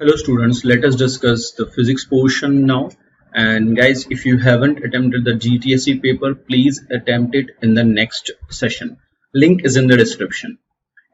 Hello students, let us discuss the physics portion now. And guys, if you haven't attempted the GTSE paper, please attempt it in the next session. Link is in the description.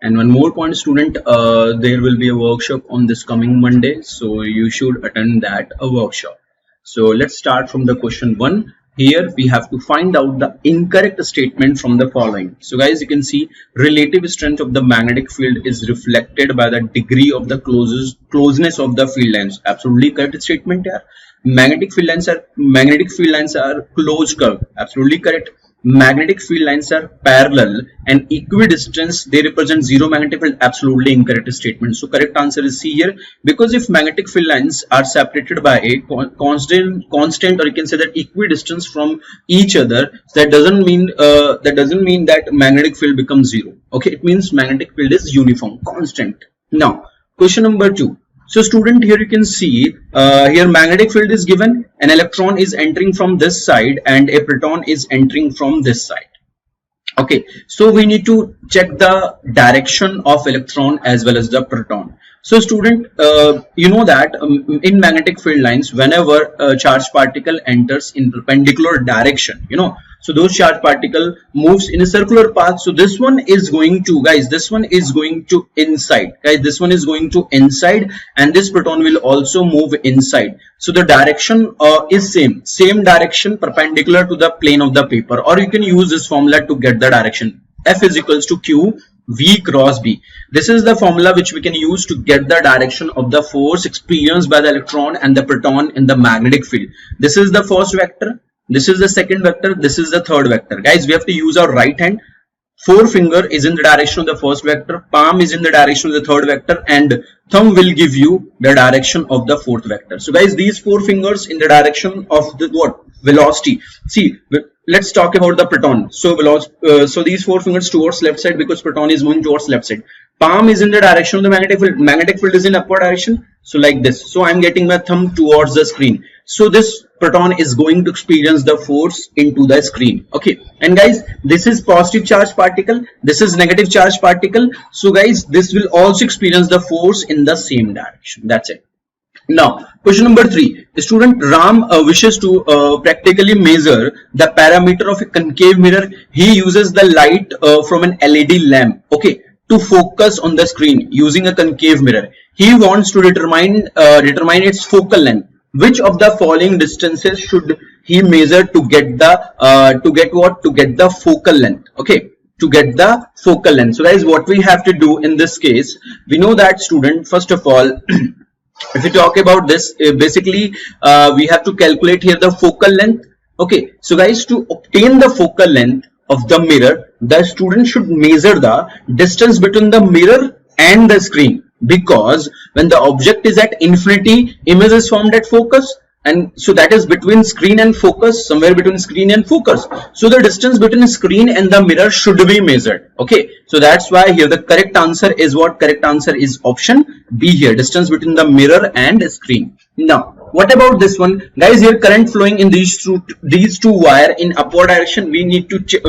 And one more point student, there will be a workshop on this coming Monday, so you should attend that workshop. So let's start from the question 1. Here we have to find out the incorrect statement from the following. So guys, you can see relative strength of the magnetic field is reflected by the degree of the closeness of the field lines. Absolutely correct statement here. Magnetic field lines are closed curve. Absolutely correct. Magnetic field lines are parallel and equidistant. They represent zero magnetic field. Absolutely incorrect statement. So correct answer is C here, because if magnetic field lines are separated by a constant, or you can say that equidistance from each other, that doesn't mean that magnetic field becomes zero. Okay, it means magnetic field is uniform, constant. Now question number 2. So student, here you can see here magnetic field is given, an electron is entering from this side and a proton is entering from this side. Okay, so we need to check the direction of electron as well as the proton. So student, you know that in magnetic field lines, whenever a charged particle enters in perpendicular direction, so those charged particle moves in a circular path. So this one is going to, guys, this one is going to inside, guys, this one is going to inside, and this proton will also move inside. So the direction is same direction, perpendicular to the plane of the paper, or you can use this formula to get the direction. F is equals to Q V cross B. This is the formula which we can use to get the direction of the force experienced by the electron and the proton in the magnetic field. This is the first vector, this is the second vector, this is the third vector. Guys, we have to use our right hand. Forefinger is in the direction of the first vector, palm is in the direction of the third vector, and thumb will give you the direction of the fourth vector. So guys, these four fingers in the direction of the what? Velocity. See, let's talk about the proton. So so these four fingers towards left side, because proton is moving towards left side. Palm is in the direction of the magnetic field. Magnetic field is in upward direction. So like this. So I'm getting my thumb towards the screen. So this proton is going to experience the force into the screen. Okay, and guys, this is positive charge particle, this is negative charge particle. So guys, this will also experience the force in the same direction. That's it. Now question number 3. Student Ram wishes to practically measure the parameter of a concave mirror. He uses the light from an LED lamp, okay, to focus on the screen using a concave mirror. He wants to determine its focal length. Which of the following distances should he measure to get the focal length? Okay, to get the focal length. So guys, what we have to do in this case, we know that student, first of all, if you talk about this, basically we have to calculate here the focal length. Okay, so guys, to obtain the focal length of the mirror, the student should measure the distance between the mirror and the screen, because when the object is at infinity, image is formed at focus, and so that is between screen and focus, somewhere between screen and focus. So the distance between screen and the mirror should be measured. Okay, so that's why here the correct answer is what? Correct answer is option B here, distance between the mirror and screen. Now what about this one, guys? Here current flowing in these two wire in upward direction. We need to check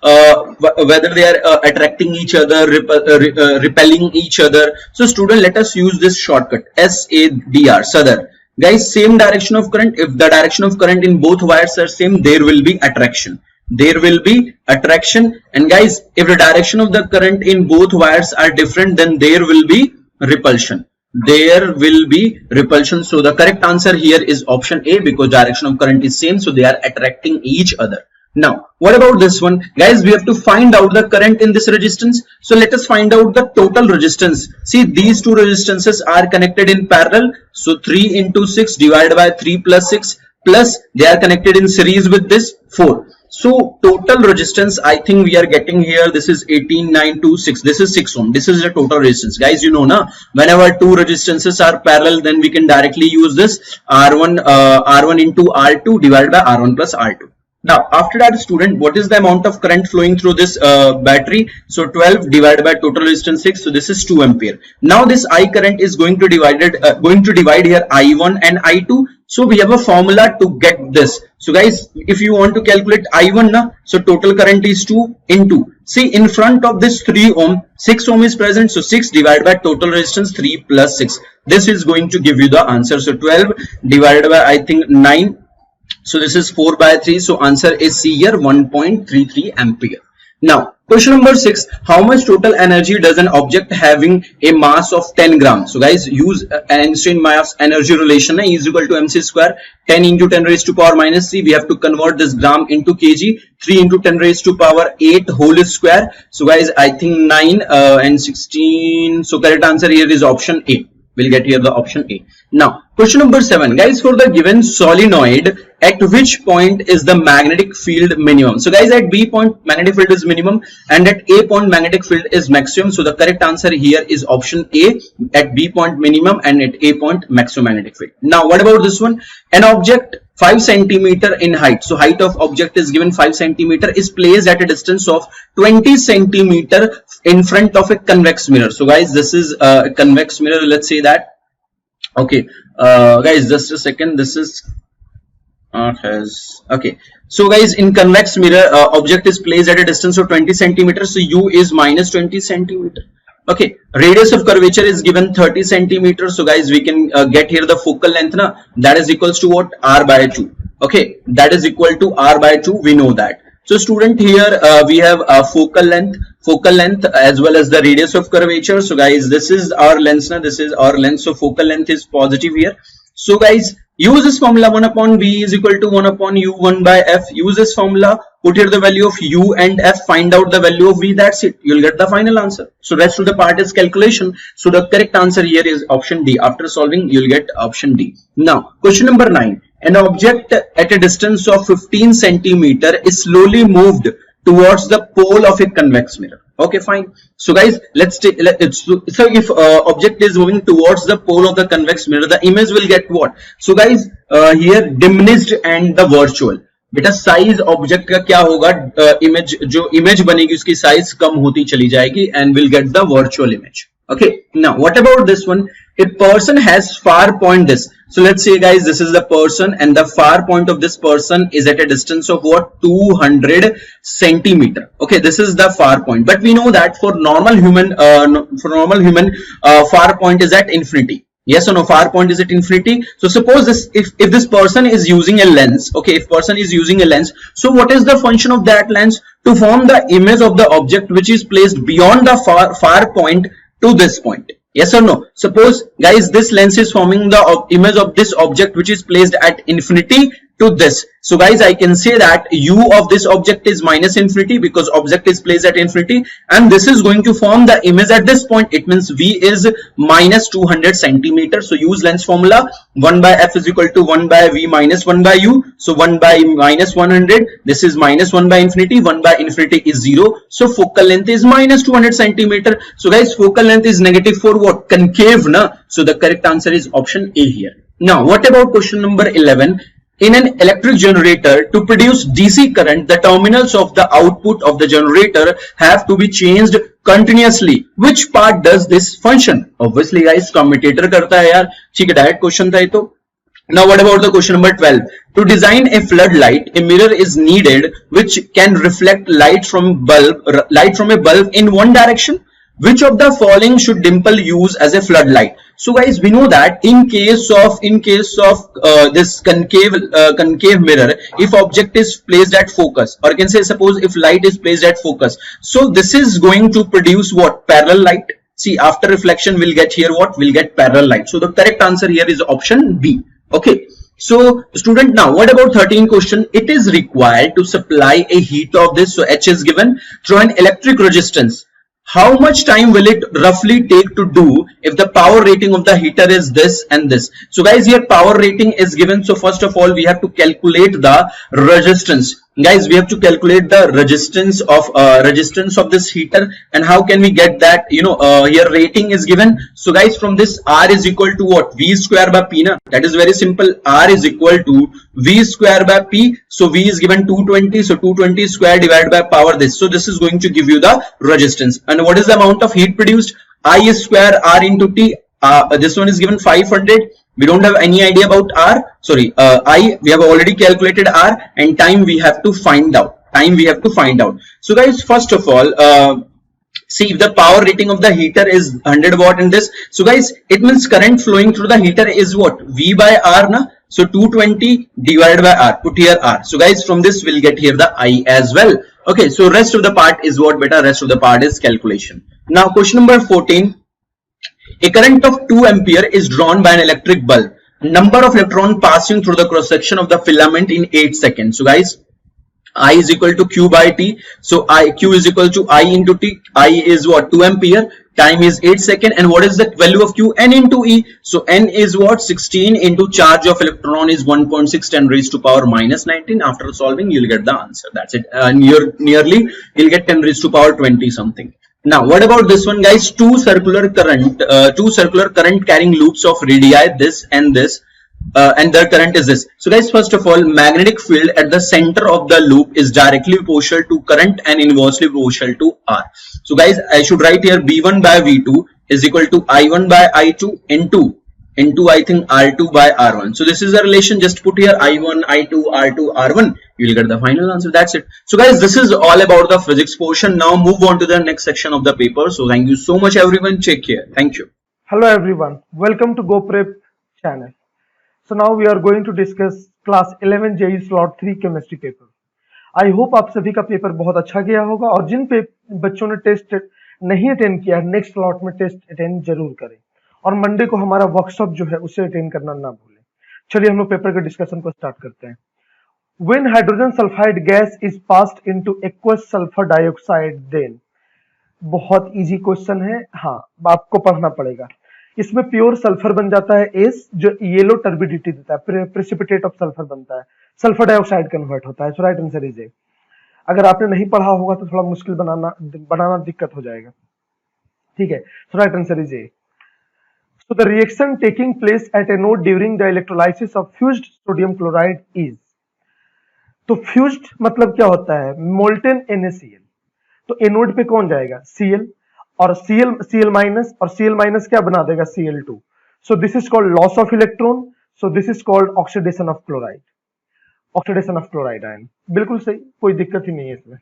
whether they are attracting each other, repelling each other. So student, let us use this shortcut SADR, Sadar. Guys, same direction of current. If the direction of current in both wires are same, there will be attraction. There will be attraction. And guys, if the direction of the current in both wires are different, then there will be repulsion. There will be repulsion. So the correct answer here is option A, because direction of current is same, so they are attracting each other. Now what about this one, guys? We have to find out the current in this resistance. So let us find out the total resistance. See, these two resistances are connected in parallel, so 3 into 6 divided by 3 plus 6, plus they are connected in series with this 4. So total resistance, I think we are getting here, this is 18926, this is 6 ohm. This is the total resistance. Guys, you know na, whenever two resistances are parallel, then we can directly use this R1 into R2 divided by R1 plus R2. Now after that, student, what is the amount of current flowing through this battery? So 12 divided by total resistance 6, so this is 2 ampere. Now this I current is going to divide here I1 and I2. So we have a formula to get this. So guys, if you want to calculate I1 na, so total current is 2 into, see in front of this 3 ohm, 6 ohm is present, so 6 divided by total resistance 3 plus 6. This is going to give you the answer. So 12 divided by I think 9. So this is 4 by 3. So answer is C here, 1.33 ampere. Now question number 6, how much total energy does an object having a mass of 10 grams? So guys, use Einstein mass energy relation, E is equal to mc square, 10 into 10 raised to power minus 3. We have to convert this gram into kg, 3 into 10 raised to power 8 whole square. So guys, I think 9 and 16. So correct answer here is option A. We'll get here the option A. Now question number 7, guys, for the given solenoid, at which point is the magnetic field minimum? So guys, at B point magnetic field is minimum and at A point magnetic field is maximum. So the correct answer here is option A, at B point minimum and at A point maximum magnetic field. Now what about this one? An object 5 centimeter in height, so height of object is given 5 centimeter, is placed at a distance of 20 centimeter in front of a convex mirror. So guys, this is a convex mirror, let's say that. Okay, guys, just a second, this is okay. So guys, in convex mirror, object is placed at a distance of 20 centimeters, so U is minus 20 centimeter. Okay, radius of curvature is given 30 centimeters. So guys, we can get here the focal length na, that is equals to what? R by 2. Okay, that is equal to R by 2, we know that. So student, here we have a focal length as well as the radius of curvature. So guys, this is our length na, this is our length, so focal length is positive here. So guys, use this formula, 1 upon V is equal to 1 upon U 1 by F. Use this formula, put here the value of U and F, find out the value of V, that's it. You'll get the final answer. So rest of the part is calculation. So the correct answer here is option D. After solving, you'll get option D. Now, question number 9. An object at a distance of 15 centimeter is slowly moved towards the pole of a convex mirror. Okay, fine. So guys, let's take so if object is moving towards the pole of the convex mirror, the image will get what? So guys, here diminished and the virtual. बेटा size object का क्या होगा? Image जो image बनेगी उसकी size कम होती चली जाएगी and we'll get the virtual image. Okay, now what about this one? A person has far point this. So let's say guys, this is the person and the far point of this person is at a distance of what? 200 centimeter. Okay, this is the far point, but we know that for normal human far point is at infinity. Yes or no? Far point is at infinity. So suppose this, if this person is using a lens, okay, if person is using a lens, so what is the function of that lens? To form the image of the object which is placed beyond the far point to this point. Yes or no? Suppose guys, this lens is forming the image of this object which is placed at infinity to this. So guys, I can say that U of this object is minus infinity because object is placed at infinity, and this is going to form the image at this point. It means V is minus 200 centimeters. So use lens formula, 1 by F is equal to 1 by V minus 1 by U. So 1 by minus 100, this is minus 1 by infinity, 1 by infinity is 0. So focal length is minus 200 centimeter. So guys, focal length is negative for what? Concave na. So the correct answer is option A here. Now what about question number 11? In an electric generator, to produce DC current, the terminals of the output of the generator have to be changed continuously. Which part does this function? Obviously guys, commutator करता है यार. ठीक है, direct question था ये तो. Now what about the question number 12? To design a floodlight, a mirror is needed which can reflect light from a bulb in one direction. Which of the following should dimple use as a floodlight? So guys, we know that in case of this concave mirror, if object is placed at focus, or you can say suppose if light is placed at focus, so this is going to produce what? Parallel light. See, after reflection we'll get here what? We'll get parallel light. So the correct answer here is option B. Okay, so student, now what about 13th question? It is required to supply a heat of this, so H is given, through an electric resistance. How much time will it roughly take to do if the power rating of the heater is this and this? So guys, here power rating is given. So first of all, we have to calculate the resistance. Guys, we have to calculate the resistance of this heater. And how can we get that? Here rating is given. So guys, from this R is equal to what? V square by P. Na? That is very simple. R is equal to V square by P. So V is given 220. So 220 square divided by power this. So this is going to give you the resistance. And what is the amount of heat produced? I square R into T. This one is given 500. We don't have any idea about R, sorry, I, we have already calculated R, and time we have to find out. So guys, first of all, see, if the power rating of the heater is 100 watt in this, so guys, it means current flowing through the heater is what? V by R, na? So 220 divided by R, put here R. So guys, from this we'll get here the I as well. Okay, so rest of the part is what, beta? Rest of the part is calculation. Now question number 14. A current of 2 ampere is drawn by an electric bulb. Number of electrons passing through the cross section of the filament in 8 seconds. So guys, I is equal to Q by T. So Q is equal to I into T. I is what? 2 ampere. Time is 8 seconds. And what is the value of Q? N into E. So N is what? 16 into charge of electron is 1.6 10 raised to power minus 19. After solving, you'll get the answer. That's it. Nearly, you'll get 10 raised to power 20 something. Now, what about this one, guys? Two circular current carrying loops of radii, this and this, and their current is this. So guys, first of all, magnetic field at the center of the loop is directly proportional to current and inversely proportional to R. So guys, I should write here V1 by V2 is equal to I1 by I2 into I think R2 by R1. So this is the relation. Just put here I1, I2, R2, R1. You will get the final answer. That's it. So guys, this is all about the physics portion. Now move on to the next section of the paper. So thank you so much everyone. Take care. Thank you. Hello everyone. Welcome to GoPrep channel. So now we are going to discuss class 11 JEE slot 3 chemistry paper. I hope आप सभी का paper बहुत अच्छा गया होगा और जिन बच्चों ने टेस्ट नहीं अटेंड किया नेक्स्ट स्लॉट में टेस्ट अटेंड जरूर करें और मंडे को हमारा वर्कशॉप जो है उसे अटेंड करना ना भूलें। चलिए हम लोग पेपर के डिस्कशन को स्टार्ट करते हैं। When hydrogen sulfide gas is passed into aqueous sulfur dioxide, then बहुत इजी क्वेश्चन है, हाँ आपको पढ़ना पड़ेगा। इसमें प्योर सल्फर बन जाता है एस जो येलो टर्बिडिटी देता है, प्रेसिपिटेट ऑफ सल्फर बनता है, सल्फर डाइऑक्साइड कन्वर्ट होता है। सो राइट आंसर इज ए। अगर आपने नहीं पढ़ा होगा तो थोड़ा मुश्किल बनाना दिक्कत हो जाएगा, ठीक है। So right answer is A. So the reaction taking place at anode during the electrolysis of fused sodium chloride is, तो fused मतलब क्या होता है? molten NaCl। तो एनोड पे कौन जाएगा? Cl, और Cl माइनस, और Cl माइनस क्या बना देगा? Cl2। so this is called loss of electron, so this is called oxidation of chloride, oxidation of chloride ion। बिल्कुल सही, कोई दिक्कत ही नहीं है इसमें,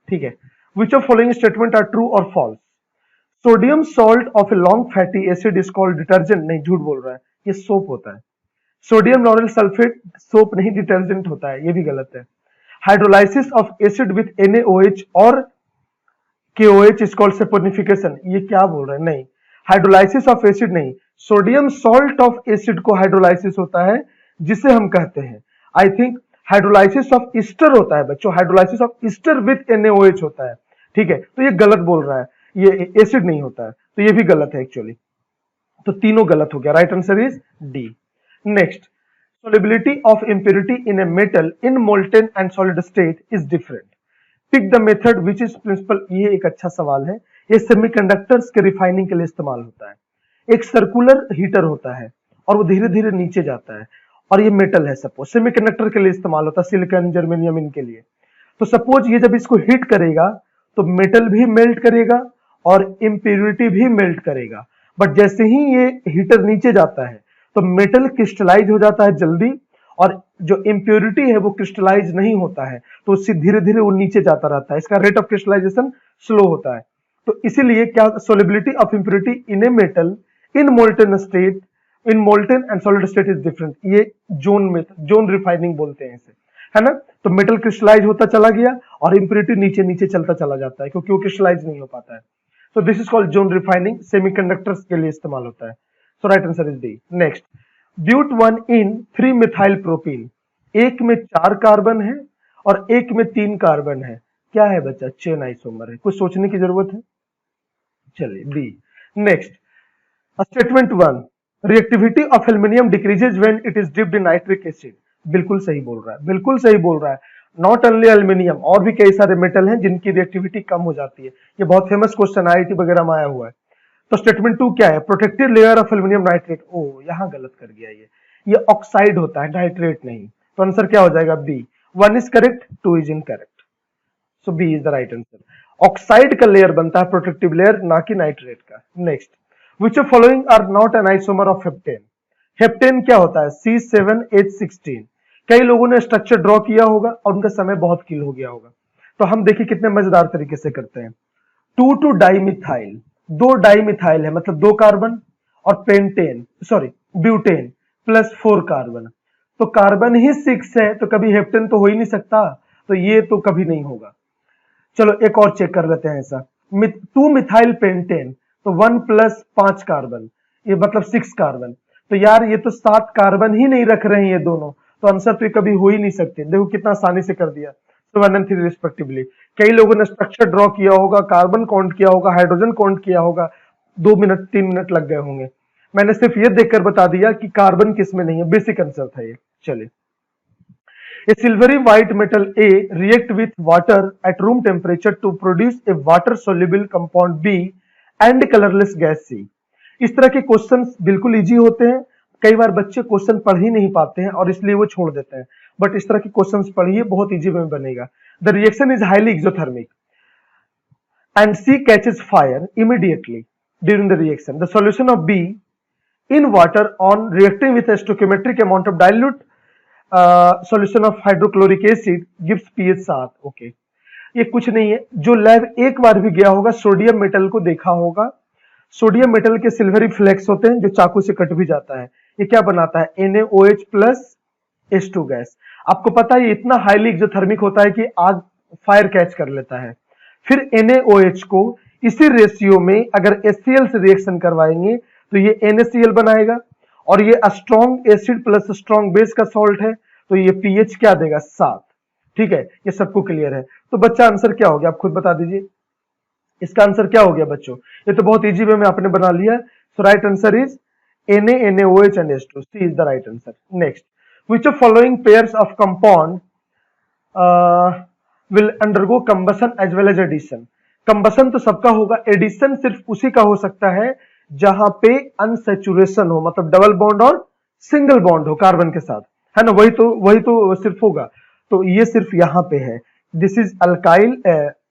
ठीक है। which of following statement are true or false? Sodium salt of a long fatty acid is called detergent, नहीं झूठ बोल रहा है, ये सोप होता है। सोडियम लॉरेल सल्फेट सोप नहीं डिटर्जेंट होता है, ये भी गलत है। Hydrolysis of acid with NaOH और KOH इज कॉल्ड सैपोनिफिकेशन, ये क्या बोल रहे हैं? नहीं, हाइड्रोलाइसिस ऑफ एसिड नहीं, सोडियम सॉल्ट ऑफ एसिड को हाइड्रोलाइसिस होता है जिसे हम कहते हैं, I think hydrolysis of Easter होता है बच्चों, hydrolysis of Easter with NaOH होता है, ठीक है। तो ये गलत बोल रहा है, ये एसिड नहीं होता है, तो ये भी गलत है एक्चुअली। तो तीनों गलत हो गया, right answer is D. Next, solubility of impurity in a metal in molten and solid state is different. Pick the method which is principal। ये एक अच्छा सवाल है, ये सेमीकंडक्टर्स के रिफाइनिंग के लिए इस्तेमाल होता है। एक सर्कुलर हीटर होता है और वो धीरे धीरे नीचे जाता है और ये मेटल है, सपोज सेमीकंडक्टर के लिए इस्तेमाल होता है, सिलिकॉन जर्मेनियम इनके लिए। तो सपोज ये जब इसको हीट करेगा तो मेटल भी मेल्ट करेगा और इम्प्योरिटी भी मेल्ट करेगा, बट जैसे ही ये हीटर नीचे जाता है तो मेटल क्रिस्टलाइज हो जाता है जल्दी और जो इम्प्योरिटी है वो क्रिस्टलाइज नहीं होता है, तो उससे धीरे धीरे वो नीचे जाता रहता है, इसका रेट ऑफ क्रिस्टलाइजेशन स्लो होता है। तो इसीलिए क्या solubility of impurity in a metal in molten state, in molten and solid state is different. ये जोन रिफाइनिंग बोलते हैं इसे, है ना। तो मेटल क्रिस्टलाइज होता चला गया और इम्प्योरिटी नीचे नीचे चलता चला जाता है क्योंकि वो क्रिस्टलाइज नहीं हो पाता है। So this is called zone refining, semiconductors के लिए इस्तेमाल होता है। So right answer is D. Next, but 1 in 3 methyl propene, एक में 4 कार्बन है और एक में 3 कार्बन है, क्या है बच्चा? चेन आइसोमर है, कुछ सोचने की जरूरत है? चलिए B. Next, statement 1, reactivity of aluminium decreases when it is dipped in nitric acid। बिल्कुल सही बोल रहा है, बिल्कुल सही बोल रहा है। नॉट ओनली एल्यूमिनियम, और भी कई सारे मेटल हैं जिनकी रिएक्टिविटी कम हो जाती है। ये बहुत फेमस क्वेश्चन IIT वगैरह में आया हुआ है। तो स्टेटमेंट 2 क्या है? Protective layer of aluminium nitrate. ओ यहाँ गलत कर गया, ये ऑक्साइड होता है, नाइट्रेट नहीं। तो आंसर क्या हो जाएगा? B. 1 is correct, 2 is incorrect, so B is the right answer. Oxide का लेयर बनता है प्रोटेक्टिव लेयर, ना कि नाइट्रेट का। Next, which of following are not an isomer of heptane? Heptane क्या होता है? C7H16। कई लोगों ने स्ट्रक्चर ड्रॉ किया होगा और उनका समय बहुत किल हो गया होगा। तो हम देखिए कितने मजेदार तरीके से करते हैं। 2 डाइमिथाइल, 2 डाइमिथाइल है मतलब 2 कार्बन, और pentane sorry butane plus 4 carbon. तो कार्बन ही 6 है तो कभी हेप्टेन तो हो ही नहीं सकता, तो ये तो कभी नहीं होगा। चलो एक और चेक कर लेते हैं ऐसा। 2 मिथाइल पेंटेन, तो 1 प्लस 5 कार्बन, ये मतलब 6 कार्बन। तो यार ये तो 7 कार्बन ही नहीं रख रहे हैं ये दोनों, तो आंसर तो ये कभी हो ही नहीं सकते। देखो कितना आसानी से कर दिया। तो 1 and 3 रिस्पेक्टिवली। कई लोगों ने स्ट्रक्चर ड्रॉ किया होगा, कार्बन काउंट किया होगा, हाइड्रोजन काउंट किया होगा, 2 मिनट 3 मिनट लग गए होंगे। मैंने सिर्फ ये देखकर बता दिया कि कार्बन किसमें नहीं है, बेसिक आंसर था ये। चलिए, a silvery white metal A react with water at room temperature to produce a water soluble compound B and colorless gas C। इस तरह के क्वेश्चंस बिल्कुल इजी होते हैं। कई बार बच्चे क्वेश्चन पढ़ ही नहीं पाते हैं और इसलिए वो छोड़ देते हैं, बट इस तरह के क्वेश्चंस पढ़िए, बहुत इजी में बनेगा। The reaction is highly exothermic and C catches fire immediately during the reaction. The solution of B in water on reacting with a stoichiometric amount of dilute solution of hydrochloric acid gives pH 7। Okay, ये कुछ नहीं है, जो lab एक बार भी गया होगा sodium metal को देखा होगा। सोडियम मेटल के सिल्वरी फ्लेक्स होते हैं जो चाकू से कट भी जाता है। ये क्या बनाता है? NaOH plus H2 gas. आपको पता है ये इतना हाईली एक्सोथर्मिक होता है कि आग फायर कैच कर लेता है। फिर NaOH को इसी रेशियो में अगर HCl से रिएक्शन करवाएंगे तो ये NaCl बनाएगा, और ये strong acid plus strong base का सॉल्ट है, तो ये pH क्या देगा? 7। ठीक है, ये सबको क्लियर है। तो बच्चा आंसर क्या हो गया, आप खुद बता दीजिए। इसका आंसर क्या हो गया बच्चों? ये तो बहुत इजी वे में आपने बना लिया। So right answer is Na, NaOH and H2। C is the right answer। Next, which of following pairs of compound will undergo combustion as well as addition? Combustion तो सबका होगा, एडिशन सिर्फ उसी का हो सकता है जहां पे अनसैचुरेशन हो, मतलब डबल बॉन्ड और सिंगल बॉन्ड हो कार्बन के साथ, है ना? वही तो सिर्फ होगा। तो ये सिर्फ यहां पे है। This is alkyl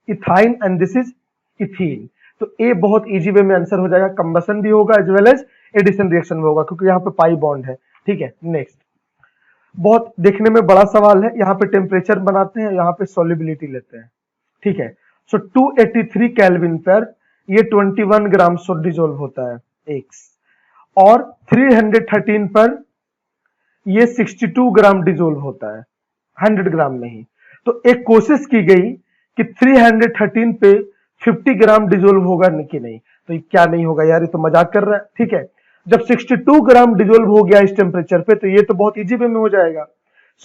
ethyne and this is ethene. तो ए बहुत इजी वे में आंसर हो जाएगा, कंबसन भी होगा as well as addition reaction में होगा, क्योंकि यहाँ पे पाई बॉन्ड है। ठीक है, नेक्स्ट, बहुत देखने में बड़ा सवाल है। यहाँ पे टेम्परेचर बनाते हैं, यहाँ पे सॉल्युबिलिटी लेते हैं। ठीक है, सो 283 केल्विन पर ये 21 ग्राम सोड डिजोल्व होता है X, और 313 पर ये 62 ग्राम डिजोल्व होता है 100 ग्राम में ही। तो एक कोशिश की गई कि 313 पे 50 ग्राम डिजोल्व होगा कि नहीं, तो ये क्या नहीं होगा यार, ये तो मजाक कर रहा है। ठीक है, जब 62 ग्राम डिजोल्व हो गया इस टेम्परेचर पे तो ये तो बहुत इजी वे में हो जाएगा।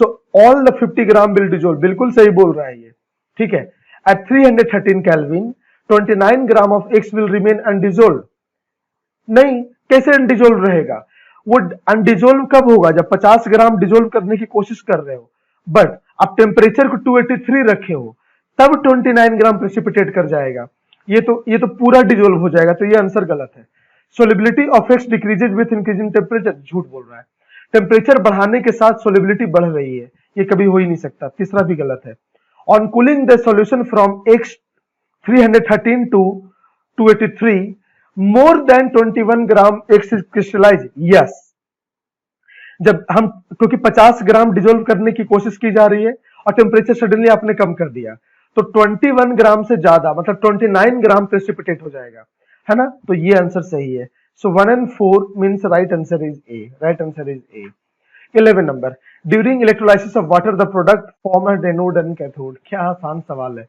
So all the 50 gram will dissolve, बिल्कुल सही बोल रहा है ये। ठीक है, at 313 kelvin 29 gram of X will remain undissolved. नहीं, कैसे अनडिजोल्व रहेगा? वो अनडिजोल्व कब होगा? जब 50 ग्राम डिजोल्व करने की कोशिश कर रहे हो, बट अब टेम्परेचर को 283 रखे हो, तब 29 ग्राम प्रेसिपिटेट कर जाएगा। ये तो पूरा डिजोल्व हो जाएगा, तो ये आंसर गलत है। Solubility of X decreases with increasing temperature, झूठ बोल रहा है। टेम्परेचर बढ़ाने के साथ सोलिबिलिटी बढ़ रही है, ये कभी हो ही नहीं सकता। तीसरा भी गलत है। On cooling the solution from X 313 to 283 more than 21 gram X is crystallized। Yes, जब हम, क्योंकि 50 ग्राम डिजोल्व करने की कोशिश की जा रही है और टेम्परेचर सडनली आपने कम कर दिया, तो 21 ग्राम से ज्यादा मतलब 29 ग्राम प्रेसिपिटेट हो जाएगा, है ना? तो ये आंसर सही है। सो 1 and 4 means right answer is A. Right answer is A. 11 number, during electrolysis of water the product form at anode and cathode. क्या आसान सवाल है।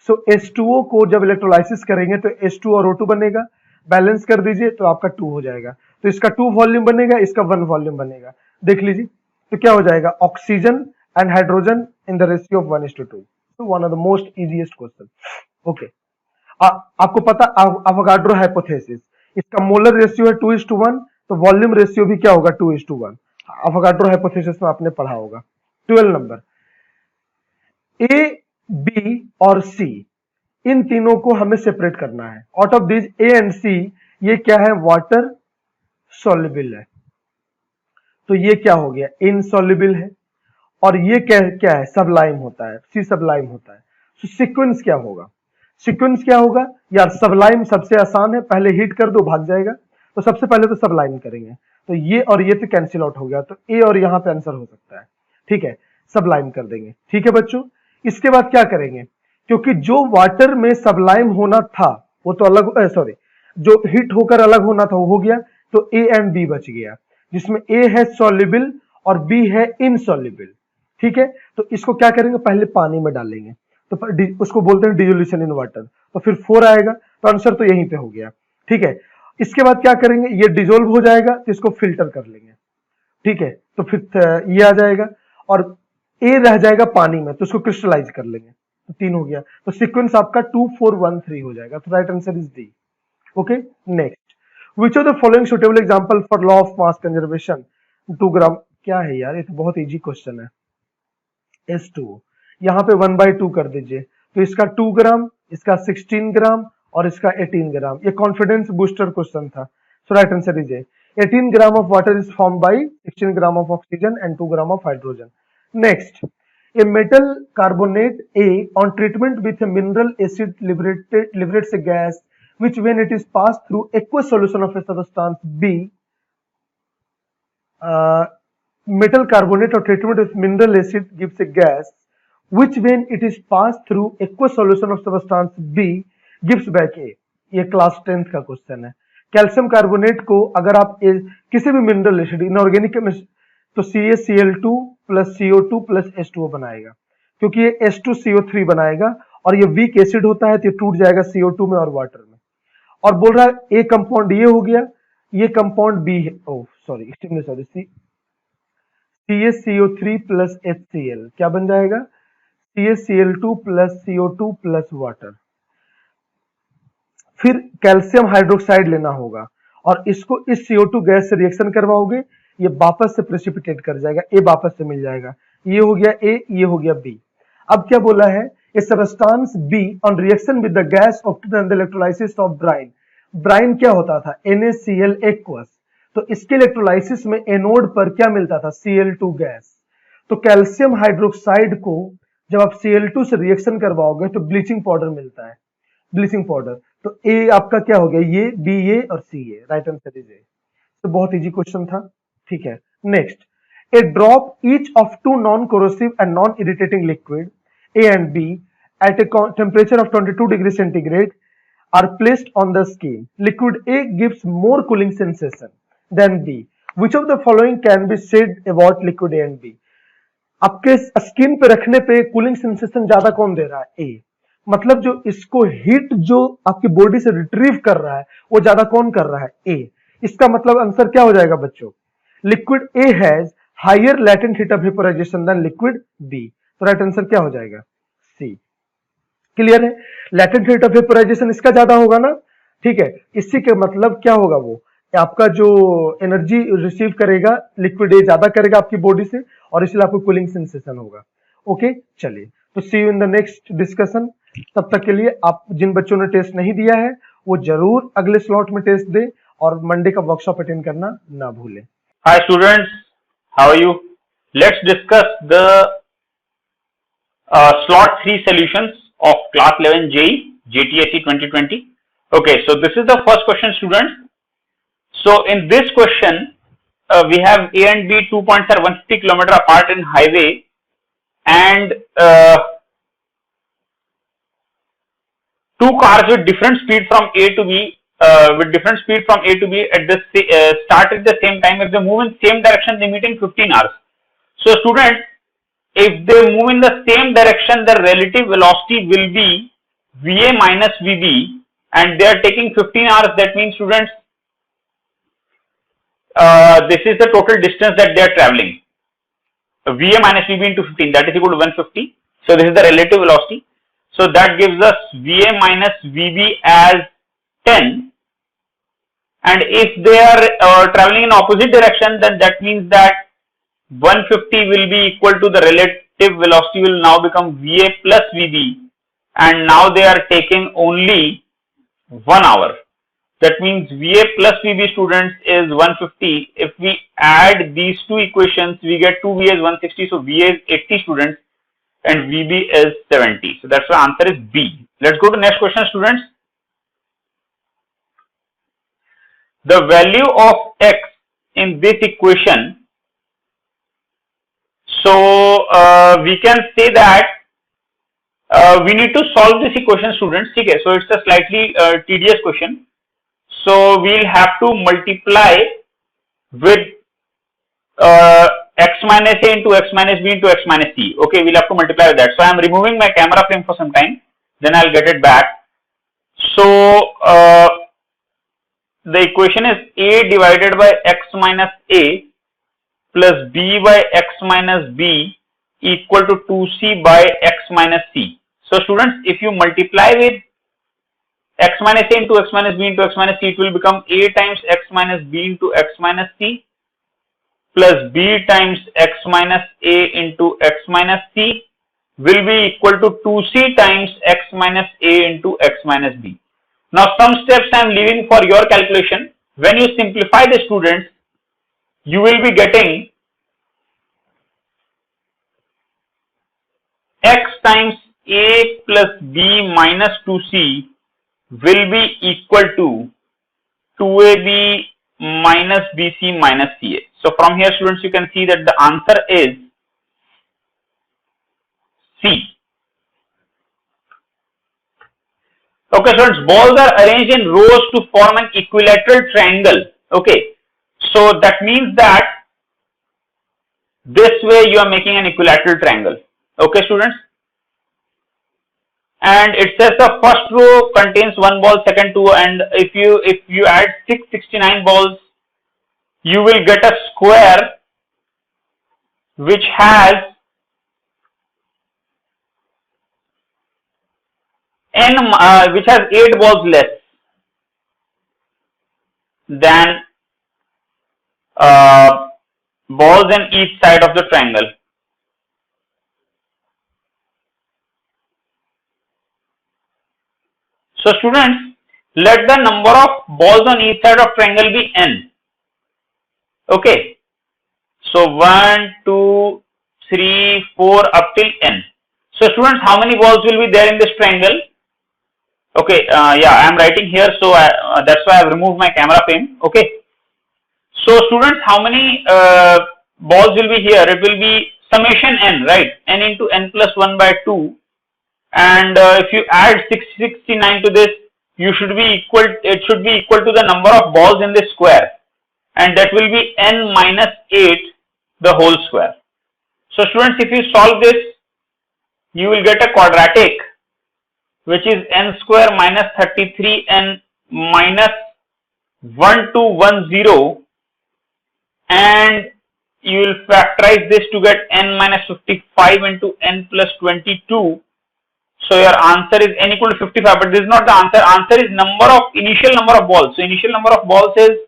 सो H2O को जब इलेक्ट्रोलाइसिस करेंगे तो H2 और O2 बनेगा, बैलेंस कर दीजिए तो आपका 2 हो जाएगा। तो इसका 2 वॉल्यूम बनेगा, इसका 1 वॉल्यूम बनेगा। देख लीजिए, तो क्या हो जाएगा? Oxygen and hydrogen in the ratio of 1:2। तो one of the most easiest question. Okay, आपको पता अवोगाड्रो हाइपोथेसिस, इसका मोलर रेशियो है 2:1, तो वॉल्यूम रेशियो भी क्या होगा? 2:1। अवोगाड्रो हाइपोथेसिस में आपने पढ़ा होगा। 12 नंबर, ए, बी और सी, इन तीनों को हमें सेपरेट करना है। Out of this A and C, ये क्या है? वाटर सॉल्युबल है, तो ये क्या हो गया? इनसॉल्युबल है। और ये क्या है? सबलाइम होता है, सी सबलाइम होता है। तो सीक्वेंस क्या होगा? सीक्वेंस क्या होगा यार? सबलाइम सबसे आसान है, पहले हीट कर दो भाग जाएगा, तो सबसे पहले तो सबलाइम करेंगे। तो ये और ये तो कैंसिल आउट हो गया, तो ए और यहाँ पे आंसर हो सकता है। ठीक है, सबलाइम कर देंगे। ठीक है बच्चों, इसके बाद क्या करेंगे, क्योंकि जो वाटर में सबलाइम होना था वो तो अलग, सॉरी, जो हिट होकर अलग होना था वो हो गया, तो ए एंड बी बच गया, जिसमें ए है सॉल्युबल और बी है इनसॉल्युबल। ठीक है, तो इसको क्या करेंगे, पहले पानी में डालेंगे, तो उसको बोलते हैं डिसोल्यूशन इन वाटर, तो फिर 4 आएगा, तो आंसर तो यहीं पे हो गया। ठीक है, इसके बाद क्या करेंगे, ये डिसोल्व हो जाएगा तो इसको फिल्टर कर लेंगे। ठीक है, तो फिर ये आ जाएगा और ए रह जाएगा पानी में, तो उसको क्रिस्टलाइज कर लेंगे, तो 3 हो गया, तो सीक्वेंस आपका 2 4 1 3 हो जाएगा, तो right answer is D. Okay, next, which of the following suitable example for law of mass conservation 2 ग्राम, क्या है यार, ये तो बहुत इजी क्वेश्चन है। S2 यहाँ पे 1/2 कर दीजिए, तो इसका 2 ग्राम, इसका 16 ग्राम और इसका 18 ग्राम, ये कॉन्फिडेंस बूस्टर क्वेश्चन था, so right answer is A. 18 gram of water is formed by 16 gram of oxygen and 2 gram of hydrogen. Next, a metal carbonate A on treatment with a mineral acid liberates a gas which when it is passed through aqueous solution of a substance B, metal carbonate or treatment with mineral acid gives a gas which when it is passed through aqueous solution of substance B gives back A. ये class 10th का question है। Calcium carbonate को अगर आप किसी भी mineral acid inorganic तो CaCl2 plus CO2 plus H2O बनाएगा, क्योंकि ये H2CO3 बनाएगा और ये वीक एसिड होता है तो ये टूट जाएगा CO2 में और वाटर में। और बोल रहा है ए कंपाउंड ये हो गया, ये कंपाउंड बी है, ओ सॉरी CaCO3 प्लस HCl क्या बन जाएगा, CaCl2 plus CO2 plus water. फिर कैल्शियम हाइड्रोक्साइड लेना होगा और इसको इस CO2 गैस से रिएक्शन करवाओगे, ये वापस से प्रेसिपिटेट कर जाएगा, ए वापस से मिल जाएगा, ये हो गया ए, ये हो गया बी। अब क्या बोला है, a substance B on reaction with the gas obtained the electrolysis of brine. Brine क्या होता था, NaCl एक्वस, तो इसके इलेक्ट्रोलाइसिस में एनोड पर क्या मिलता था, Cl2 गैस। तो कैल्शियम हाइड्रोक्साइड को जब आप Cl2 से रिएक्शन करवाओगे तो ब्लीचिंग पाउडर मिलता है, ब्लीचिंग पाउडर। तो ए आपका क्या हो गया, ये बी ए और C A, right answer is A. तो बहुत इजी क्वेश्चन था। ठीक है, next, a drop each of 2 non corrosive and non irritating liquid A and B at a temperature of 22 degree centigrade are placed on the skin. Liquid A gives more cooling sensation than B, which of the following can be said about liquid A and B. आपके skin पे रखने पे cooling sensation ज्यादा कौन दे रहा है, ए, मतलब जो इसको हीट जो आपकी बॉडी से रिट्रीव कर रहा है वो ज्यादा कौन कर रहा है, ए। इसका मतलब आंसर क्या हो जाएगा बच्चों, liquid A has higher latent heat of vaporisation than liquid B, तो राइट आंसर क्या हो जाएगा, सी। क्लियर है, लैटेंट हीट ऑफ वेपोराइजेशन इसका ज्यादा होगा ना। ठीक है, इसी के मतलब क्या होगा, वो आपका जो एनर्जी रिसीव करेगा लिक्विड ए ज्यादा करेगा आपकी बॉडी से और इसलिए आपको कूलिंग सेंसेशन होगा। ओके, चलिए, तो see you in the next discussion. तब तक के लिए आप जिन बच्चों ने टेस्ट नहीं दिया है वो जरूर अगले स्लॉट में टेस्ट दें और मंडे का वर्कशॉप अटेंड करना ना भूलें। Hi students, how are you? Let's discuss the slot 3 solutions of class 11 JEE JTSE 2020. Okay, so this is the first question, students. So in this question, we have A and B 2 points are 150 km apart in highway, and 2 cars with different speed from A to B, at the start at the same time. If they move in same direction, they meet in 15 hours. So students, if they move in the same direction, the relative velocity will be VA minus VB, and they are taking 15 hours. That means students, this is the total distance that they are traveling. VA minus VB into 15, that is equal to 150. So this is the relative velocity. So that gives us VA minus VB as 10, and if they are traveling in opposite direction, then that means that 150 will be equal to the relative velocity will now become VA plus VB, and now they are taking only 1 hour. That means VA plus VB, students, is 150. If we add these two equations, we get 2 VA is 160, so VA is 80, students, and VB is 70. So that's why answer is B. Let's go to next question, students. The value of X in this equation, so we can say that we need to solve this equation, students. Okay, so it's a slightly tedious question. So we'll have to multiply with x minus a into x minus b into x minus c. Okay, we'll have to multiply with that. So I'm removing my camera frame for some time, then I'll get it back. So the equation is a divided by x minus a plus b by x minus b equal to 2c by x minus c. So students, if you multiply with x minus a into x minus b into x minus c, it will become a times x minus b into x minus c plus b times x minus a into x minus c will be equal to 2c times x minus a into x minus b. Now some steps I am leaving for your calculation. When you simplify the students, you will be getting x times a plus b minus 2c will be equal to 2ab minus bc minus ca. So from here, students, you can see that the answer is C. Okay, students, balls are arranged in rows to form an equilateral triangle. Okay, so that means that this way you are making an equilateral triangle. Okay, students, and it says the first row contains one ball, second two, and if you add 669 balls, you will get a square which has which has 8 balls less than balls in each side of the triangle. So students, let the number of balls on each side of triangle be n. Okay, so 1, 2, 3, 4 up till n. So students, how many balls will be there in this triangle? Okay, yeah, I am writing here, so that's why I have removed my camera frame. Okay, so students, how many balls will be here? It will be summation n, right? N into n plus 1 by 2, and if you add 669 to this, you should be equal. It should be equal to the number of balls in this square, and that will be n minus 8 the whole square. So students, if you solve this, you will get a quadratic which is n square minus 33n minus 1210, and you will factorize this to get n minus 55 into n plus 22. So your answer is n equal to 55, but this is not the answer. Answer is initial number of balls. So initial number of balls is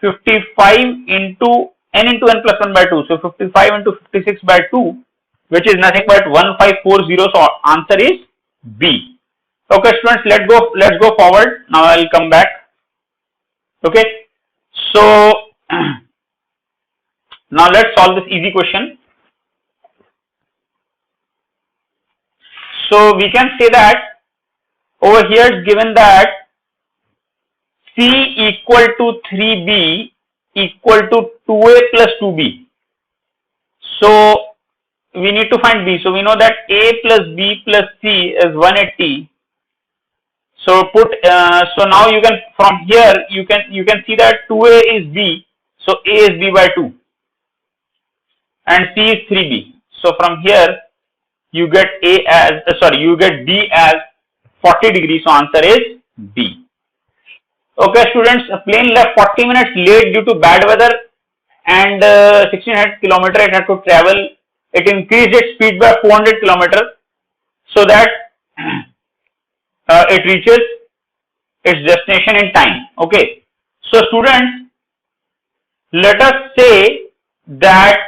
55 into n into n plus 1 by 2. So 55 into 56 by 2, which is nothing but 1540. So answer is B. Okay, students, let's go forward. Now I will come back. Okay, so now let's solve this easy question. So we can say that over here it's given that C equal to 3B equal to 2A plus 2B. So we need to find B. So we know that A plus B plus C is 180. So so now you can, from here you can see that 2A is B. So A is B by 2 and C is 3B. So from here you get B as 40 degrees. So answer is B. Okay, students, a plane left 40 minutes late due to bad weather and 1600 kilometer it had to travel. It increased its speed by 400 kilometer so that it reaches its destination in time. Okay, so students, let us say that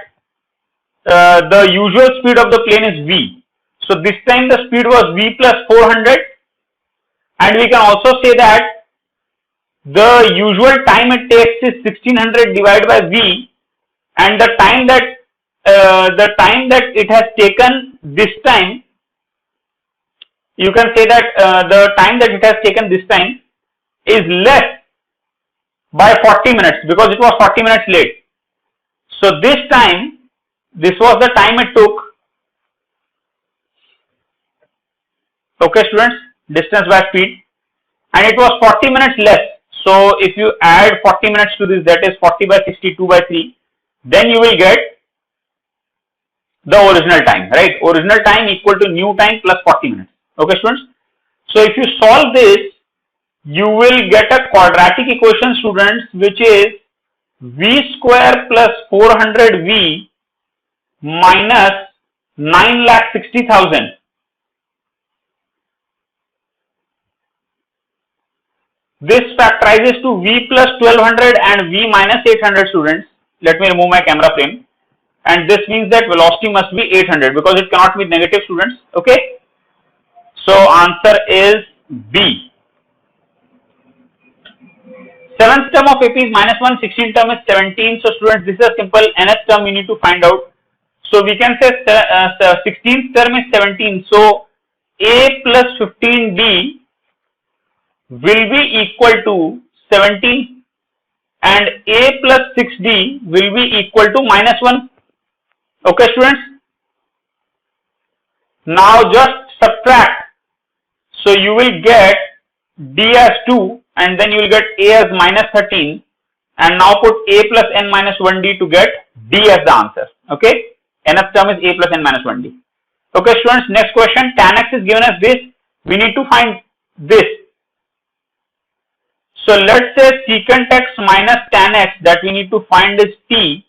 the usual speed of the plane is V. So this time the speed was V plus 400, and we can also say that the usual time it takes is 1600 divided by V, and the time that it has taken this time, you can say that the time that it has taken this time is less by 40 minutes because it was 40 minutes late. So this was the time it took. Okay, students, distance by speed, and it was 40 minutes less. So if you add 40 minutes to this, that is 40 by 62 by 3, then you will get the original time, right? Original time equal to new time plus 40 minutes. Okay, students. So if you solve this, you will get a quadratic equation, students, which is v square plus 400v minus 9,60,000. This factorizes to v plus 1200 and v minus 800, students. Let me remove my camera frame. And this means that velocity must be 800 because it cannot be negative, students. Okay. So answer is B. 7th term of AP is -1, 16th term is 17. So students, this is a simple nth term you need to find out. So we can say 16th term is 17. So A plus 15D will be equal to 17 and A plus 6D will be equal to -1. Okay, students. Now just subtract. So you will get D as 2 and then you will get A as -13 and now put A plus n minus 1D to get D as the answer. Okay. Nth term is A plus n minus 1D. Okay, students. Next question. Tan x is given as this. We need to find this. So let's say secant x minus tan x, that we need to find is t.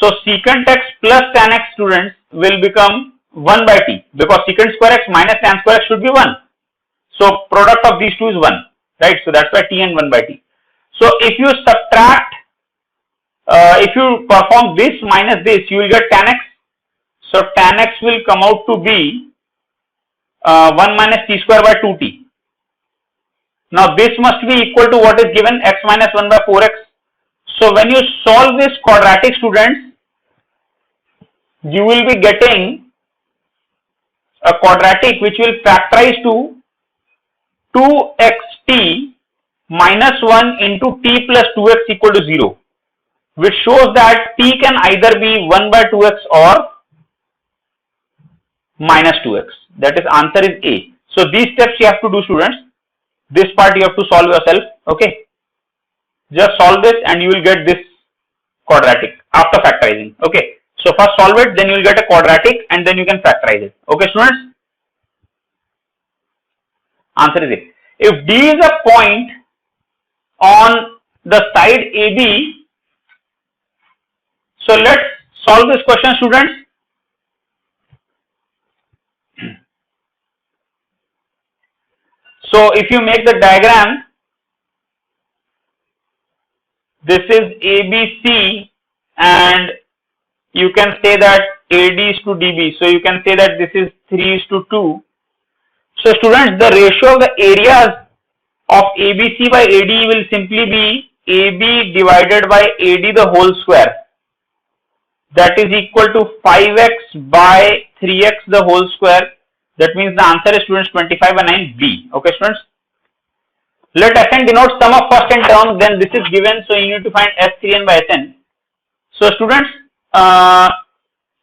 So secant x plus tan x, students, will become 1 by t because secant square x minus tan square x should be 1. So product of these two is 1, right? So that's why t and 1 by t. So if you subtract, if you perform this minus this, you will get tan x. So tan x will come out to be 1 minus t square by 2t. Now this must be equal to what is given, x minus 1 by 4x. So when you solve this quadratic, students, you will be getting a quadratic which will factorize to 2xt minus 1 into t plus 2x equal to 0, which shows that t can either be 1 by 2x or minus 2x. That is, answer is A. So these steps you have to do, students. This part you have to solve yourself. Okay. Just solve this and you will get this quadratic after factorizing. Okay. So first solve it, then you will get a quadratic and then you can factorize it. Okay, students. Answer is A. If D is a point on the side AB, so let's solve this question, students. So if you make the diagram, this is ABC and you can say that AD is to DB. So you can say that this is 3:2. So students, the ratio of the areas of ABC by AD will simply be AB divided by AD the whole square. That is equal to 5x by 3x the whole square. That means the answer is, students, 25 by 9 B. Okay, students. Let Sn denote sum of first n term, then this is given, so you need to find S3n by Sn. So students,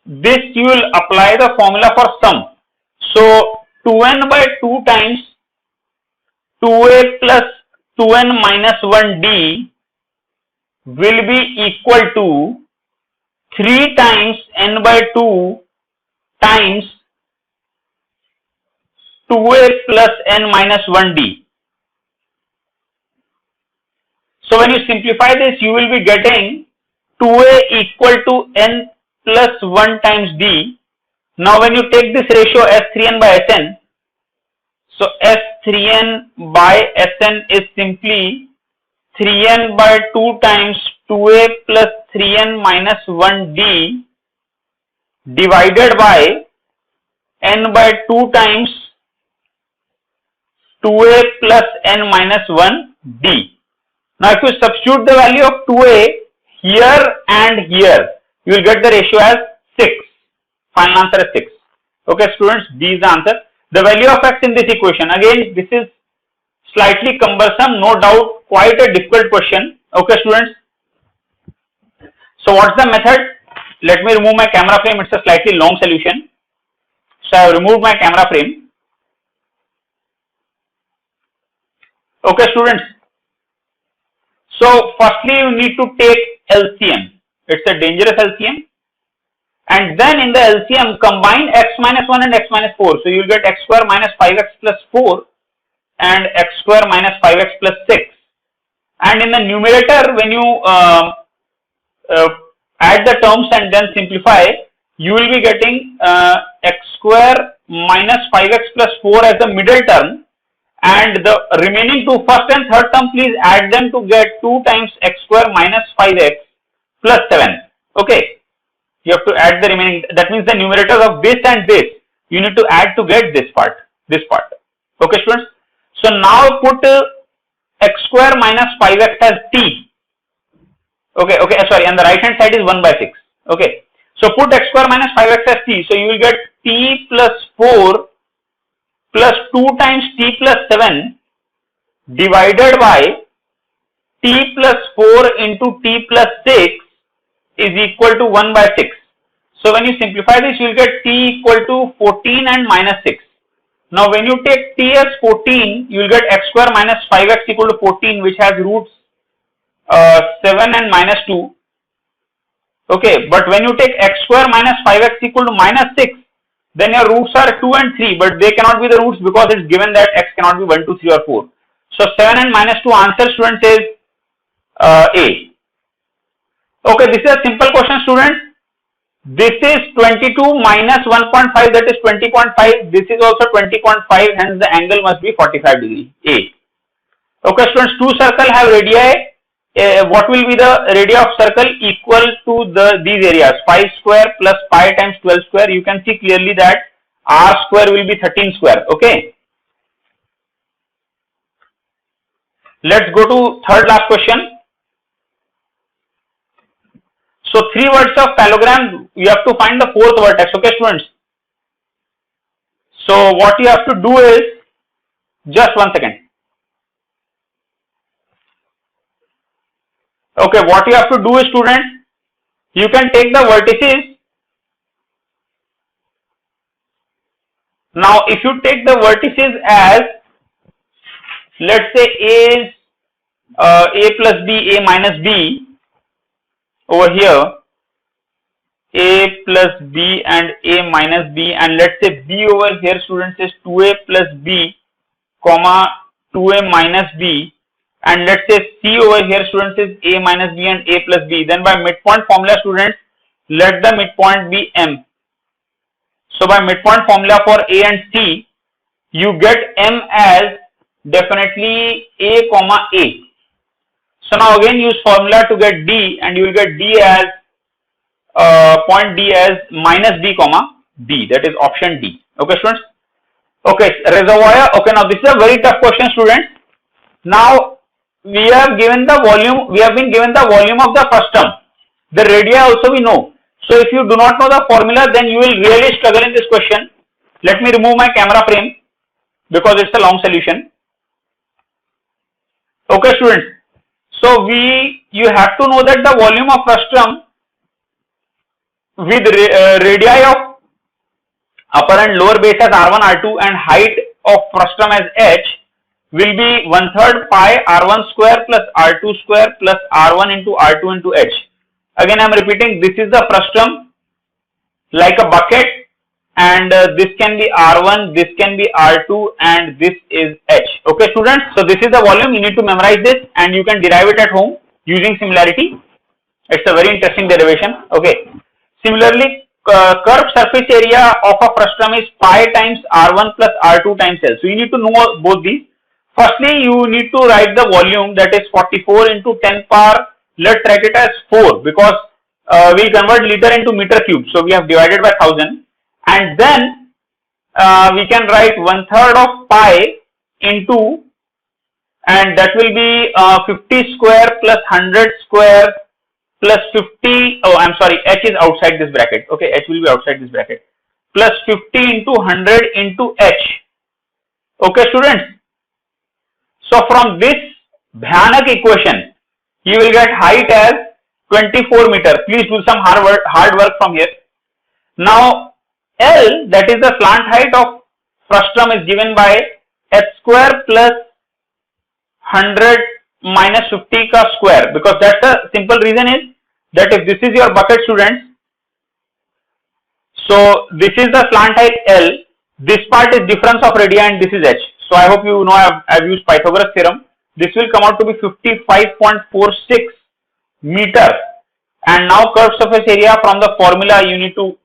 this you will apply the formula for sum. So 2n by 2 times 2a plus 2n minus 1d will be equal to 3 times n by 2 times 2a plus n minus 1d. So when you simplify this, you will be getting 2a equal to n plus 1 times d. Now when you take this ratio S3n by Sn, so S3n by Sn is simply 3n by 2 times 2a plus 3n minus 1d divided by n by 2 times 2a plus n minus 1d. Now if you substitute the value of 2a here and here, you will get the ratio as 6. Final answer is 6. Okay, students, B is the answer. The value of x in this equation, again this is slightly cumbersome, no doubt, quite a difficult question. Okay, students. So what's the method? Let me remove my camera frame. It's a slightly long solution. So I have removed my camera frame. Okay, students. So firstly, you need to take LCM. It's a dangerous LCM. And then in the LCM, combine x minus 1 and x minus 4. So you will get x square minus 5x plus 4 and x square minus 5x plus 6. And in the numerator, when you add the terms and then simplify, you will be getting x square minus 5x plus 4 as the middle term, and the remaining two, first and third term, please add them to get 2 times x square minus 5x plus 7. Okay, you have to add the remaining, that means the numerators of this and this, you need to add to get this part. Okay, students. So now put x square minus 5x as t. Okay, sorry, and the right hand side is 1 by 6. Okay, so put x square minus 5x as t. So you will get t plus 4 plus 2 times t plus 7 divided by t plus 4 into t plus 6 is equal to 1 by 6. So when you simplify this, you will get t equal to 14 and minus 6. Now when you take t as 14, you will get x square minus 5x equal to 14, which has roots 7 and minus 2. Okay, but when you take x square minus 5x equal to minus 6, then your roots are 2 and 3, but they cannot be the roots because it's given that x cannot be 1, 2, 3 or 4. So 7 and minus 2, answer, students, is A. Okay, this is a simple question, students. This is 22 minus 1.5, that is 20.5. This is also 20.5, hence the angle must be 45 degrees. A. Okay, students, two circles have radii. What will be the radii of circle equal to these areas? 5 square plus pi times 12 square. You can see clearly that r square will be 13 square. Okay. Let's go to third last question. So 3 words of parallelogram, you have to find the fourth vertex. Okay, students. So what you have to do is, just 1 second. Okay, what you have to do is, students, you can take the vertices. Now if you take the vertices as, let's say A is A plus B, A minus B, over here, A plus B and A minus B, and let's say B over here, students, is 2A plus B, comma 2A minus B, and let's say C over here, students, is A minus B and A plus B. Then by midpoint formula, students, let the midpoint be M. So by midpoint formula for A and C, you get M as definitely A comma A. So now again use formula to get D, and you will get D as point D as minus B comma B, that is option D. Okay, students. Okay, reservoir. Okay, now this is a very tough question, students. Now we have given the volume, we have been given the volume of the first term. The radii also we know. So if you do not know the formula, then you will really struggle in this question. Let me remove my camera frame because it's a long solution. Okay, students. So you have to know that the volume of frustum with radii of upper and lower base as R1, R2 and height of frustum as H will be 1/3 pi R1 square plus R2 square plus R1 into R2 into H. Again I am repeating, this is the frustum like a bucket, and this can be R1, this can be R2, and this is H. Okay, students, so this is the volume. You need to memorize this and you can derive it at home using similarity. It's a very interesting derivation. Okay, similarly, curved surface area of a frustum is pi times R1 plus R2 times L. So you need to know both these. Firstly, you need to write the volume, that is 44 into 10 power, let's write it as 4 because we convert liter into meter cube. So we have divided by 1000, and then we can write 1/3 of pi into, and that will be 50 square plus 100 square plus 50, oh I'm sorry, H is outside this bracket. Okay, H will be outside this bracket, plus 50 into 100 into H. Okay, students. So from this Bhanak equation, you will get height as 24 meter. Please do some hard work from here. Now L, that is the slant height of frustum, is given by h square plus 100 minus 50 ka square, because that's the simple reason is that if this is your bucket, students, so this is the slant height L, this part is difference of radii and this is h. So I hope you know I've used Pythagoras theorem. This will come out to be 55.46 meter. And now curved surface area, from the formula you need to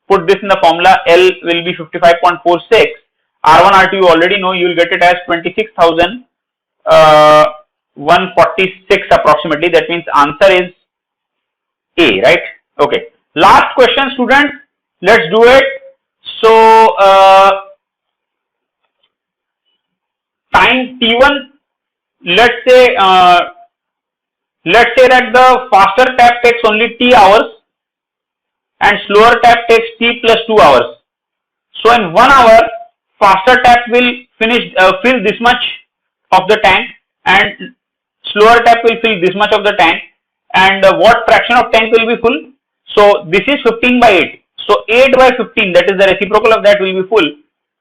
put this in the formula. L will be 55.46. R1 R2 you already know, you will get it as 26,146 approximately. That means answer is A, right? Okay. Last question, student. Let's do it. So time T1, let's say that the faster tap takes only T hours and slower tap takes T plus 2 hours. So in 1 hour, faster tap will fill this much of the tank and slower tap will fill this much of the tank. And what fraction of tank will be full? So this is 15 by 8. So 8 by 15, that is the reciprocal of that, will be full.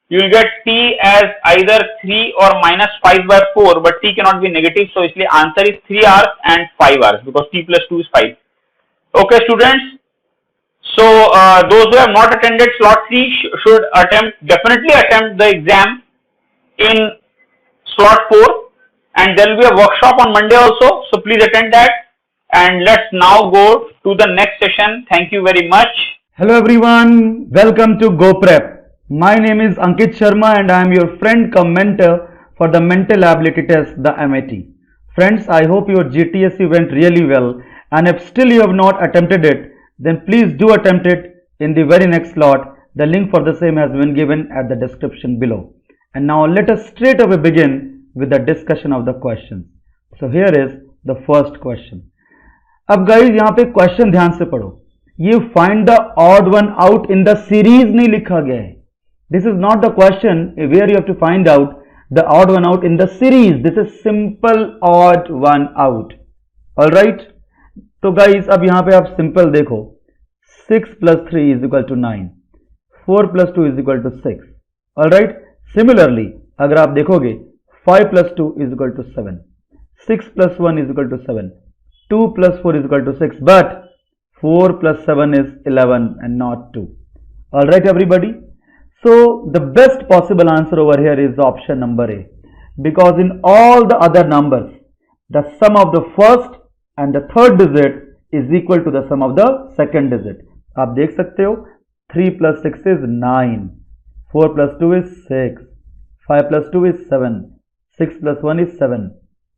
You will get T as either 3 or minus 5 by 4, but T cannot be negative. So इसलिए answer is 3 hours and 5 hours, because T plus 2 is 5. Okay, students. So those who have not attended slot 3 should definitely attempt the exam in slot 4, and there will be a workshop on Monday also. So please attend that. And let's now go to the next session. Thank you very much. Hello everyone, welcome to GoPrep. My name is Ankit Sharma and I am your friend cum mentor for the mental ability test, the MAT. Friends, I hope your GTSE went really well, and if still you have not attempted it, then please do attempt it in the very next slot. The link for the same has been given at the description below. And now let us straight away begin with the discussion of the questions. So here is the first question. अब guys यहाँ पे question ध्यान से पढ़ो. ये find the odd one out in the series नहीं लिखा गया है. This is not the question where you have to find out the odd one out in the series. This is simple odd one out. Alright. तो guys अब यहाँ पे आप simple देखो. 6 plus 3 is equal to 9. 4 plus 2 is equal to 6. Alright. Similarly, अगर आप देखोगे 5 plus 2 is equal to 7. 6 plus 1 is equal to 7. 2 plus 4 is equal to 6. But 4 plus 7 is 11 and not 2. Alright everybody. So the best possible answer over here is option number A. Because in all the other numbers, the sum of the first and the third digit is equal to the sum of the second digit. आप देख सकते हो 3 plus 6 is 9. 4 plus 2 is 6. 5 plus 2 is 7. 6 plus 1 is 7.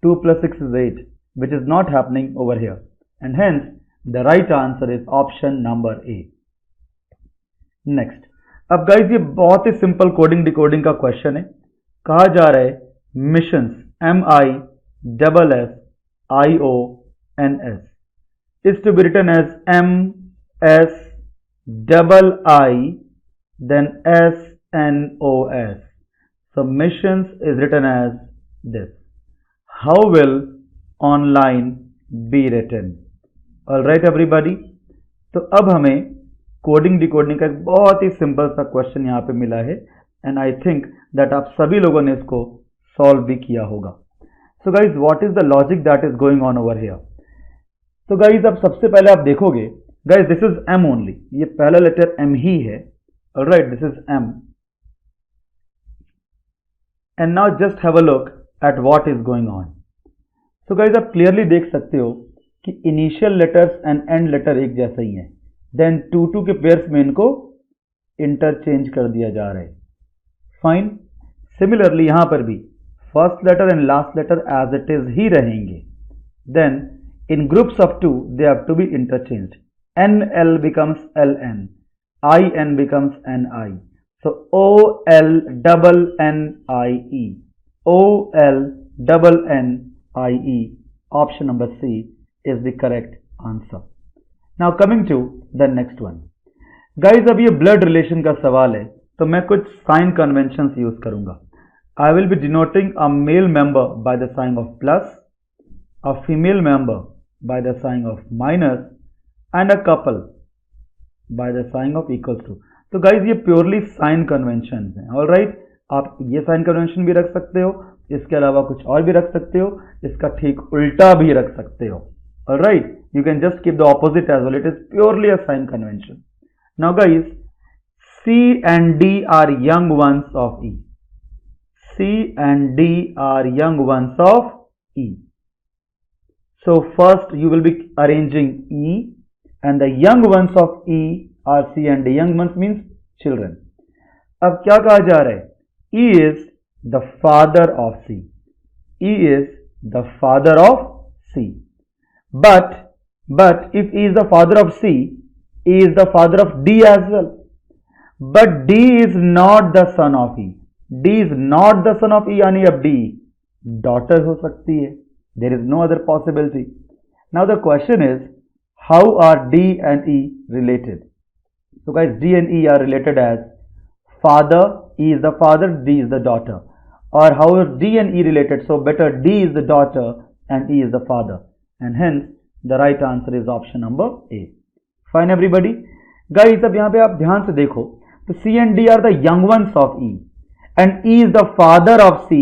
2 plus 6 is 8. Which is not happening over here. And hence, the right answer is option number A. Next. अब guys ये बहुत ही simple coding decoding का question है. कहा जा रहा है missions MISSIONS is to be written as MSII then SNOS. So missions is written as this. How will online be written? Alright everybody. तो अब हमें कोडिंग डिकोडिंग का एक बहुत ही सिंपल सा क्वेश्चन यहाँ पे मिला है एंड आई थिंक दैट आप सभी लोगों ने इसको सॉल्व भी किया होगा. So guys what is the logic that is going on over here. तो गाइज अब सबसे पहले आप देखोगे guys this is M only. ये पहला लेटर एम ही है. Alright, this is M and now just have a look at what is going on. So guys आप क्लियरली देख सकते हो कि initial letters and end letter एक जैसा ही है. देन 2 के पेयर्स में इनको इंटरचेंज कर दिया जा रहा है. फाइन. सिमिलरली यहां पर भी first letter and last letter as it is ही रहेंगे. Then in groups of 2 they have to be interchanged. NL becomes LN, IN becomes NI. So OLNNIE, OLNNIE. Option number C is the correct answer. Now coming to the next one. Guys अब ये blood relation का सवाल है तो मैं कुछ sign conventions use करूंगा. I will be denoting a male member by the sign of plus, a female member by the sign of minus and a couple by the sign of equals to. तो guys ये purely sign convention है. All right, आप ये sign convention भी रख सकते हो, इसके अलावा कुछ और भी रख सकते हो, इसका ठीक उल्टा भी रख सकते हो. All right, you can just keep the opposite as well. It is purely a sign convention. Now guys, C and D are young ones of E. C and D are young ones of E. So first you will be arranging E, and the young ones of E are C and D. Young ones means children. अब क्या कहा जा रहा है? E is the father of C. E is the father of C. But if E is the father of C, E is the father of D as well. But D is not the son of E. D is not the son of E, यानी अब D daughter हो सकती है. There is no other possibility. Now the question is, how are D and E related? So guys, D and E are related as father, E is the father, D is the daughter. Or how is D and E related? So better D is the daughter and E is the father. And hence the right answer is option number A. Fine everybody? Guys, अब यहाँ पे आप ध्यान से देखो, तो C and D are the young ones of E. And E is the father of C,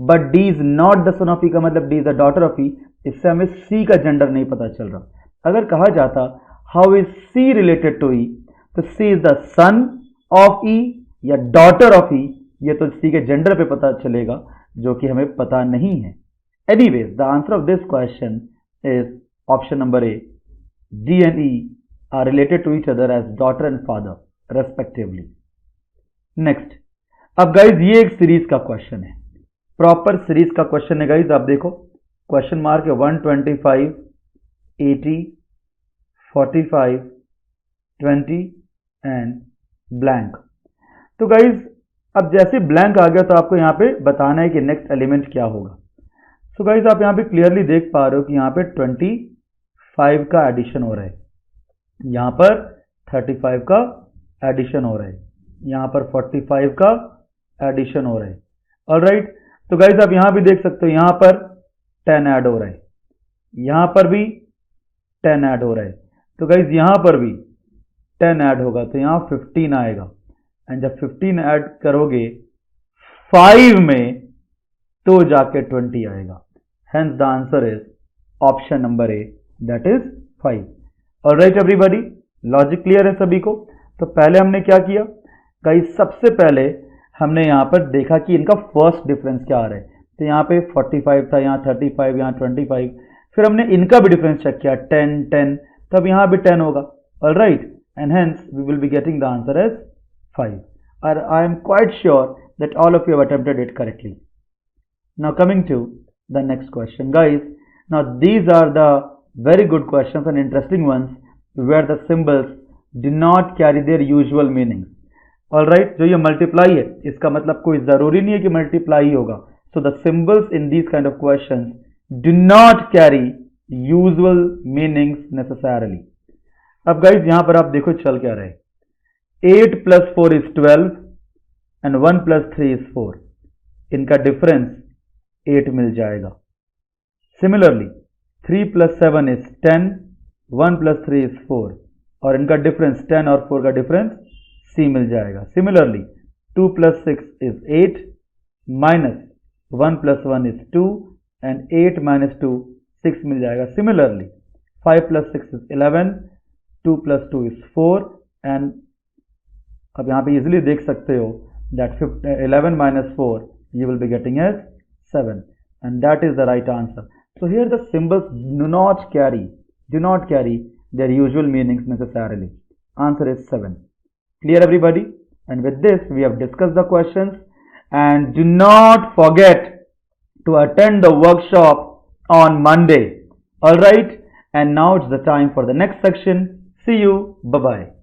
but D is not the son of E का मतलब D is the daughter of E. इससे हमें C का gender नहीं पता चल रहा. अगर कहा जाता how is C related to E, तो C is the son of E या daughter of E, ये तो C के जेंडर पे पता चलेगा, जो कि हमें पता नहीं है. Anyways, the answer of this question is option number A. D and E are related to each other as daughter and father respectively. Next, अब गाइज ये एक सीरीज का क्वेश्चन है, प्रॉपर सीरीज का क्वेश्चन है गाइज. आप देखो question mark है 125, 80, 45, 20 एंड ब्लैंक. तो गाइज अब जैसे ब्लैंक आ गया तो आपको यहाँ पे बताना है कि नेक्स्ट एलिमेंट क्या होगा. सो गाइज आप यहाँ पे क्लियरली देख पा रहे हो कि यहाँ पे 25 का एडिशन हो रहा है, यहाँ पर 35 का एडिशन हो रहा है, यहाँ पर 45 का एडिशन हो रहा है. ऑलराइट, तो गाइज आप यहाँ भी देख सकते हो, यहाँ पर 10 ऐड हो रहा है, यहाँ पर भी 10 ऐड हो रहा है. तो गाइज यहाँ पर भी 10 ऐड होगा तो यहाँ 15 आएगा. एंड जब 15 ऐड करोगे 5 में तो जाके 20 आएगा. Hence the answer is option number A, that is 5. Alright everybody, logic clear है सभी को? तो पहले हमने क्या किया गाइस, सबसे पहले हमने यहाँ पर देखा कि इनका फर्स्ट डिफरेंस क्या आ रहा है. तो यहाँ पे 45 था, यहाँ 35, यहाँ 25. फिर हमने इनका भी डिफरेंस चेक किया 10, 10, तब यहाँ भी 10 होगा. Alright, and hence we will be getting the answer as 5. और I am quite sure that all of you have attempted it correctly. Now coming to the next question, guys. Now these are the very good questions and interesting ones where the symbols do not carry their usual meanings. All right, जो ये multiply है इसका मतलब कोई जरूरी नहीं है कि multiply ही होगा. So the symbols in these kind of questions do not carry usual meanings necessarily. अब guys यहाँ पर आप देखो चल क्या रहा है. 8 plus 4 is 12 and 1 plus 3 is 4. इनका डिफरेंस 8 मिल जाएगा. Similarly 3 plus 7 is 10, 1 plus 3 is 4, और इनका डिफरेंस 10 और 4 का डिफरेंस C मिल जाएगा. Similarly 2 plus 6 is 8, minus 1 plus 1 is 2, and 8 minus 2 6 मिल जाएगा. Similarly 5 plus 6 is 11, 2 plus 2 is 4, and अब यहाँ पे इजिली देख सकते हो that 11 minus 4 you will be getting as 7, and that is the right answer. So here the symbols do not carry their usual meanings necessarily. Answer is 7. Clear everybody? And with this we have discussed the questions, and do not forget to attend the workshop on Monday. All right, and now it's the time for the next section. See you. Bye bye.